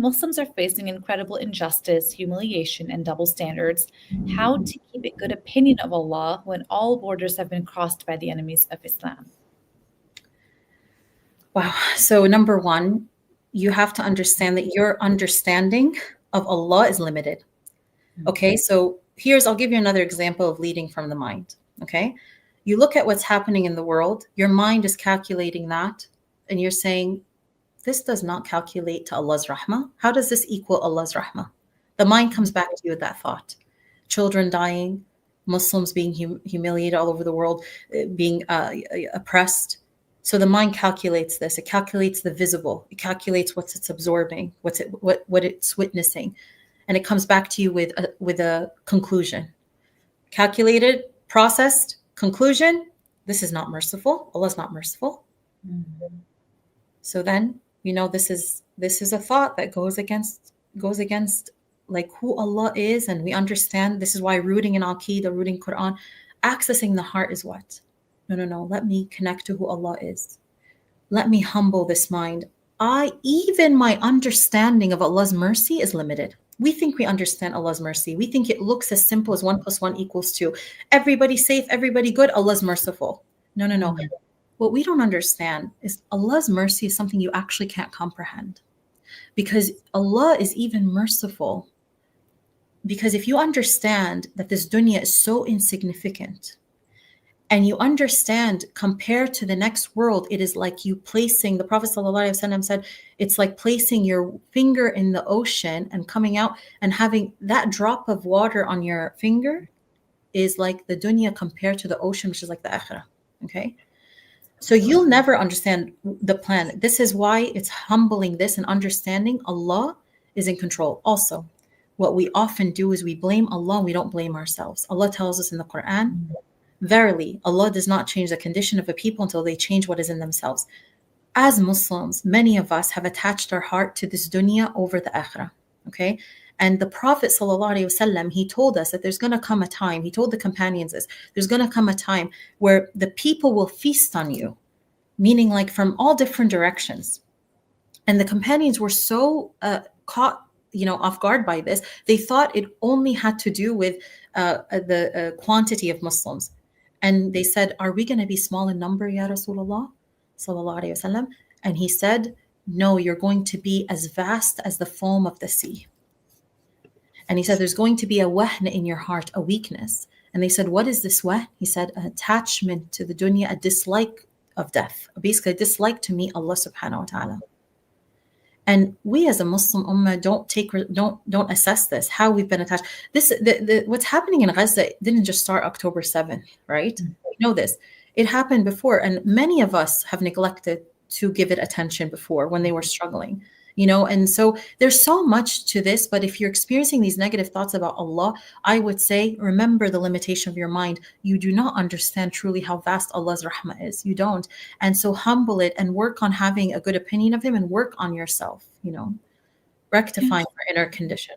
Muslims are facing incredible injustice, humiliation, and double standards. How to keep a good opinion of Allah when all borders have been crossed by the enemies of Islam? Wow. So number one, you have to understand that your understanding of Allah is limited. Okay, so I'll give you another example of leading from the mind. Okay, you look at what's happening in the world, your mind is calculating that, and you're saying, this does not calculate to Allah's rahmah. How does this equal Allah's rahmah? The mind comes back to you with that thought. Children dying, Muslims being humiliated all over the world, being oppressed. So the mind calculates this. It calculates the visible. It calculates what it's absorbing, what it's witnessing, and it comes back to you with a conclusion. Calculated, processed, conclusion. This is not merciful. Allah's not merciful. Mm-hmm. So then, this is a thought that goes against like who Allah is, and we understand this is why rooting in Aqidah, rooting Quran, accessing the heart is what? No. Let me connect to who Allah is. Let me humble this mind. Even my understanding of Allah's mercy is limited. We think we understand Allah's mercy. We think it looks as simple as 1 + 1 = 2. Everybody safe, everybody good, Allah's merciful. No. Mm-hmm. What we don't understand is Allah's mercy is something you actually can't comprehend. Because Allah is even merciful. Because if you understand that this dunya is so insignificant, and you understand, compared to the next world, it is like you placing, the Prophet ﷺ said, it's like placing your finger in the ocean and coming out and having that drop of water on your finger is like the dunya compared to the ocean, which is like the akhirah. Okay? So you'll never understand the plan. This is why it's humbling this and understanding Allah is in control. Also, what we often do is we blame Allah and we don't blame ourselves. Allah tells us in the Quran, verily, Allah does not change the condition of a people until they change what is in themselves. As Muslims, many of us have attached our heart to this dunya over the akhirah. Okay? And the Prophet ﷺ, he told us that there's going to come a time, he told the companions this, there's going to come a time where the people will feast on you, meaning like from all different directions. And the companions were so caught off guard by this, they thought it only had to do with the quantity of Muslims. And they said, are we going to be small in number, Ya Rasulullah? Sallallahu Alaihi Wasallam. And he said, no, you're going to be as vast as the foam of the sea. And he said, there's going to be a wahn in your heart, a weakness. And they said, what is this wahn? He said, an attachment to the dunya, a dislike of death, basically a dislike to meet Allah subhanahu wa ta'ala. And we as a Muslim ummah don't assess this, how we've been attached. What's happening in Gaza didn't just start October 7th, right? Mm-hmm. We know this. It happened before, and many of us have neglected to give it attention before when they were struggling. And so there's so much to this, but if you're experiencing these negative thoughts about Allah, I would say, remember the limitation of your mind. You do not understand truly how vast Allah's rahmah is. You don't. And so humble it and work on having a good opinion of Him and work on yourself, rectifying your inner condition.